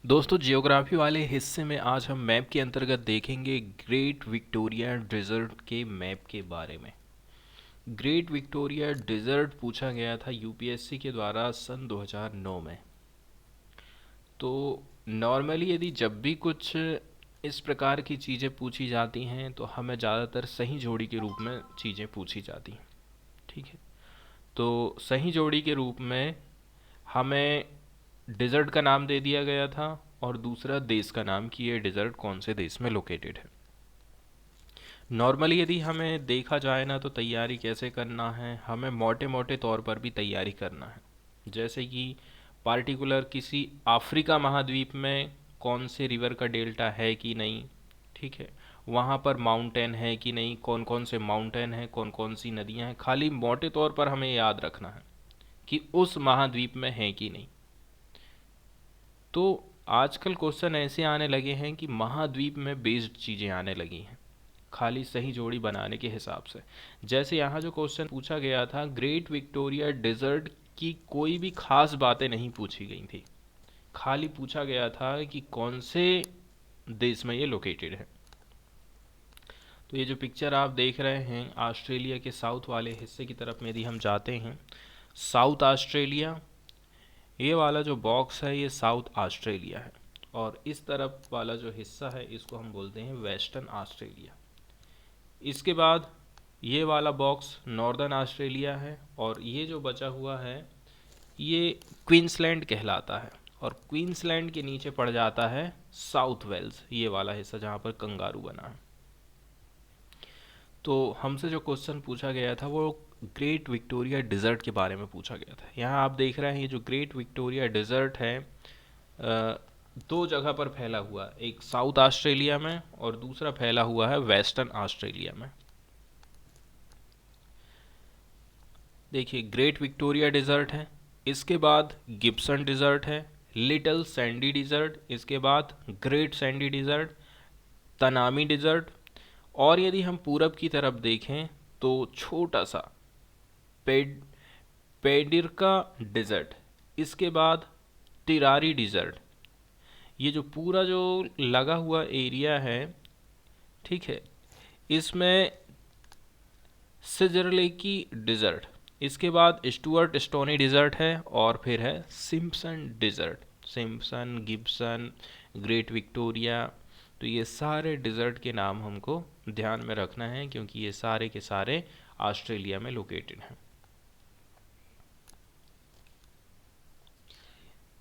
दोस्तों जियोग्राफी वाले हिस्से में आज हम मैप के अंतर्गत देखेंगे ग्रेट विक्टोरिया डिज़र्ट के मैप के बारे में। ग्रेट विक्टोरिया डिज़र्ट पूछा गया था यूपीएससी के द्वारा सन 2009 में। तो नॉर्मली यदि जब भी कुछ इस प्रकार की चीज़ें पूछी जाती हैं तो हमें ज़्यादातर सही जोड़ी के रूप में चीज़ें पूछी जाती हैं। ठीक है, तो सही जोड़ी के रूप में हमें डिज़र्ट का नाम दे दिया गया था और दूसरा देश का नाम कि ये डिज़र्ट कौन से देश में लोकेटेड है। नॉर्मली यदि हमें देखा जाए ना तो तैयारी कैसे करना है, हमें मोटे मोटे तौर पर भी तैयारी करना है। जैसे कि पार्टिकुलर किसी अफ्रीका महाद्वीप में कौन से रिवर का डेल्टा है कि नहीं, ठीक है, वहाँ पर माउंटेन है कि नहीं, कौन कौन से माउंटेन हैं, कौन कौन सी नदियाँ हैं, खाली मोटे तौर पर हमें याद रखना है कि उस महाद्वीप में है कि नहीं। तो आजकल क्वेश्चन ऐसे आने लगे हैं कि महाद्वीप में बेस्ड चीज़ें आने लगी हैं, खाली सही जोड़ी बनाने के हिसाब से। जैसे यहाँ जो क्वेश्चन पूछा गया था, ग्रेट विक्टोरिया डेजर्ट की कोई भी खास बातें नहीं पूछी गई थी, खाली पूछा गया था कि कौन से देश में ये लोकेटेड है। तो ये जो पिक्चर आप देख रहे हैं ऑस्ट्रेलिया के साउथ वाले हिस्से की तरफ में यदि हम जाते हैं, साउथ ऑस्ट्रेलिया, ये वाला जो बॉक्स है ये साउथ ऑस्ट्रेलिया है, और इस तरफ वाला जो हिस्सा है इसको हम बोलते हैं वेस्टर्न ऑस्ट्रेलिया। इसके बाद ये वाला बॉक्स नॉर्दर्न ऑस्ट्रेलिया है, और ये जो बचा हुआ है ये क्वींसलैंड कहलाता है, और क्वींसलैंड के नीचे पड़ जाता है साउथ वेल्स, ये वाला हिस्सा जहाँ पर कंगारू बना है। तो हमसे जो क्वेश्चन पूछा गया था वो ग्रेट विक्टोरिया डिज़र्ट के बारे में पूछा गया था। यहाँ आप देख रहे हैं ये जो ग्रेट विक्टोरिया डिज़र्ट है दो जगह पर फैला हुआ है, एक साउथ ऑस्ट्रेलिया में और दूसरा फैला हुआ है वेस्टर्न ऑस्ट्रेलिया में। देखिए ग्रेट विक्टोरिया डिज़र्ट है, इसके बाद गिब्सन डिज़र्ट है, लिटिल सैंडी डिज़र्ट, इसके बाद Great Sandy Desert, Tanami Desert, और यदि हम पूरब की तरफ देखें तो छोटा सा पेड पेडिरका डिज़र्ट, इसके बाद टिरारी डिज़र्ट। ये जो पूरा जो लगा हुआ एरिया है, ठीक है, इसमें सिजरलेकी डिज़र्ट, इसके बाद स्टुअर्ट स्टोनी डिज़र्ट है, और फिर है Simpson desert, Simpson, Gibson, great Victoria. तो ये सारे डिज़र्ट के नाम हमको ध्यान में रखना है क्योंकि ये सारे के सारे ऑस्ट्रेलिया में लोकेटेड हैं।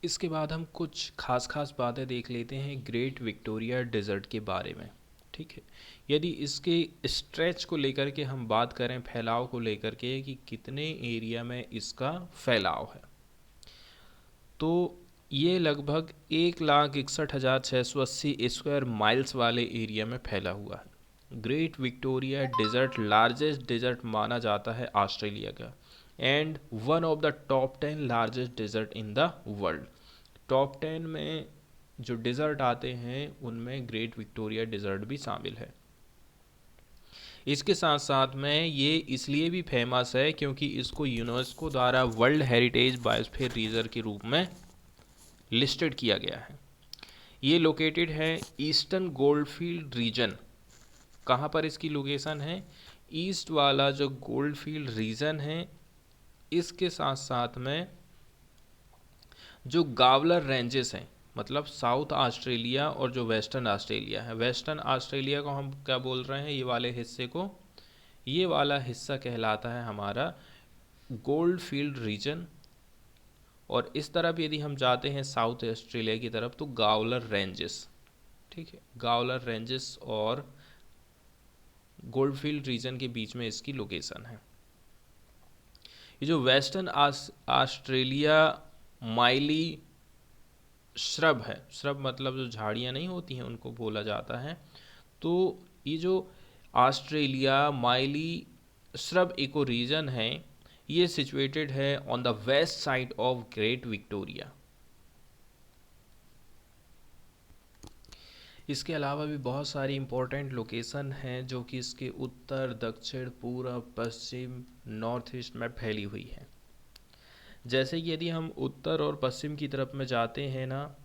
इसके बाद हम कुछ खास खास बातें देख लेते हैं ग्रेट विक्टोरिया डेजर्ट के बारे में। ठीक है, यदि इसके स्ट्रेच को लेकर के हम बात करें, फैलाव को लेकर के कि कितने एरिया में इसका फैलाव है, तो ये लगभग 1,61,680 स्क्वायर माइल्स वाले एरिया में फैला हुआ है। Great Victoria desert largest desert माना जाता है ऑस्ट्रेलिया का, and one of the top 10 largest desert in the world. Top 10 में जो डेजर्ट आते हैं उनमें ग्रेट विक्टोरिया डेजर्ट भी शामिल है। इसके साथ साथ में ये इसलिए भी फेमस है क्योंकि इसको यूनेस्को द्वारा वर्ल्ड हेरिटेज बायोस्फीयर रिजर्व के रूप में लिस्टेड किया गया है। ये लोकेटेड है ईस्टर्न गोल्डफील्ड रीजन। कहाँ पर इसकी लोकेशन है? ईस्ट वाला जो गोल्डफील्ड रीजन है, इसके साथ साथ में जो गावलर रेंजेस हैं, मतलब साउथ ऑस्ट्रेलिया और जो वेस्टर्न ऑस्ट्रेलिया है, वेस्टर्न ऑस्ट्रेलिया को हम क्या बोल रहे हैं, ये वाले हिस्से को, ये वाला हिस्सा कहलाता है हमारा गोल्डफील्ड रीजन। और इस तरफ यदि हम जाते हैं साउथ ऑस्ट्रेलिया की तरफ तो गावलर रेंजेस, ठीक है, गावलर रेंजेस और गोल्डफील्ड रीजन के बीच में इसकी लोकेशन है। ये जो वेस्टर्न ऑस्ट्रेलिया माइली श्रब है, श्रब मतलब जो झाड़ियाँ नहीं होती हैं उनको बोला जाता है। तो ये जो Australia Mallee shrub eco region है, ये सिचुएटेड है on the west side of great Victoria. इसके अलावा भी बहुत सारी इंपॉर्टेंट लोकेशन हैं जो कि इसके उत्तर, दक्षिण, पूर्व, पश्चिम, नॉर्थ ईस्ट में फैली हुई है। जैसे कि यदि हम उत्तर और पश्चिम की तरफ में जाते हैं ना,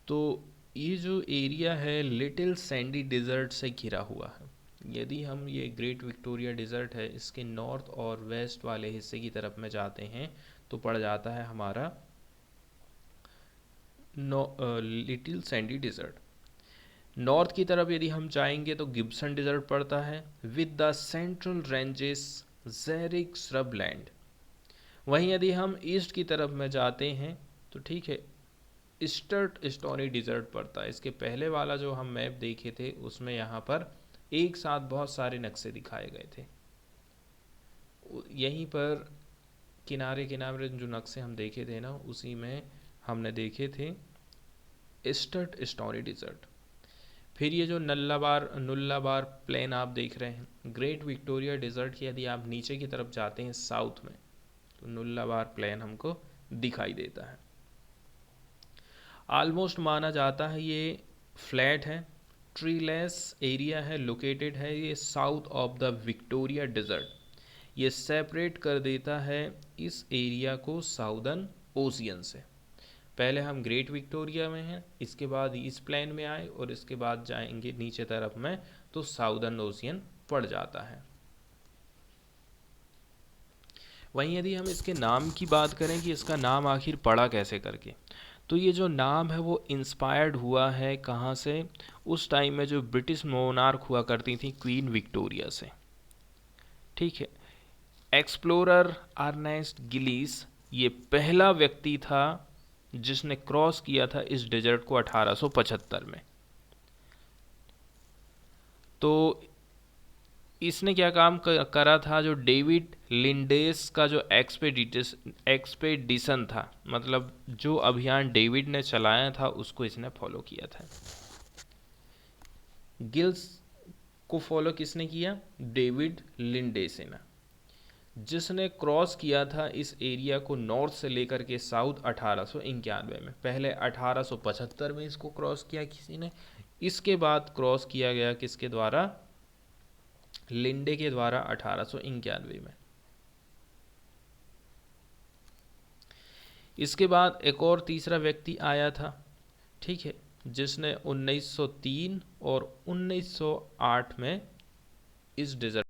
तो ये जो एरिया है लिटिल सैंडी डिज़र्ट से घिरा हुआ है। यदि हम ये ग्रेट विक्टोरिया डिज़र्ट है इसके नॉर्थ और वेस्ट वाले हिस्से की तरफ में जाते हैं तो पड़ जाता है हमारा लिटिल सैंडी डिज़र्ट। नॉर्थ की तरफ यदि हम जाएंगे तो गिब्सन डिज़र्ट पड़ता है विद द सेंट्रल रेंजेस जेरिक श्रबलैंड। वहीं यदि हम ईस्ट की तरफ में जाते हैं तो ठीक है स्टर्ट स्टोनी डिज़र्ट पड़ता है। इसके पहले वाला जो हम मैप देखे थे उसमें यहाँ पर एक साथ बहुत सारे नक्शे दिखाए गए थे। यहीं पर किनारे किनारे जो नक्शे हम देखे थे ना उसी में हमने देखे थे स्टर्ट स्टोनी डिज़र्ट। फिर ये जो नुल्लाबार प्लेन आप देख रहे हैं ग्रेट विक्टोरिया डिज़र्ट की यदि आप नीचे की तरफ जाते हैं साउथ में तो नुल्लाबार प्लेन हमको दिखाई देता है। ऑलमोस्ट माना जाता है ये फ्लैट है, ट्रीलेस एरिया है, लोकेटेड है ये south of the Victoria desert. ये सेपरेट कर देता है इस एरिया को साउदर्न ओशियन से। पहले हम ग्रेट विक्टोरिया में हैं, इसके बाद ईस्ट प्लेन में आए और इसके बाद जाएंगे नीचे तरफ में तो साउदर्न ओशियन पड़ जाता है। वहीं यदि हम इसके नाम की बात करें कि इसका नाम आखिर पड़ा कैसे करके, तो ये जो नाम है वो इंस्पायर्ड हुआ है कहाँ से, उस टाइम में जो ब्रिटिश मोनार्क हुआ करती थी क्वीन विक्टोरिया से। ठीक है, एक्सप्लोरर अर्नेस्ट गिलीस ये पहला व्यक्ति था जिसने क्रॉस किया था इस डेजर्ट को 1875 में। तो इसने क्या काम करा था, जो डेविड लिंडेस का जो एक्सपेडिशन था, मतलब जो अभियान डेविड ने चलाया था उसको इसने फॉलो किया था। गिल्स को फॉलो किसने किया, डेविड लिंडेस ने, जिसने क्रॉस किया था इस एरिया को नॉर्थ से लेकर के साउथ 1891 में। पहले 1875 में इसको क्रॉस किया किसी ने, इसके बाद क्रॉस किया गया किसके द्वारा, लिंडे के द्वारा 1891 में। इसके बाद एक और तीसरा व्यक्ति आया था, ठीक है, जिसने 1903 और 1908 में इस डेजर्ट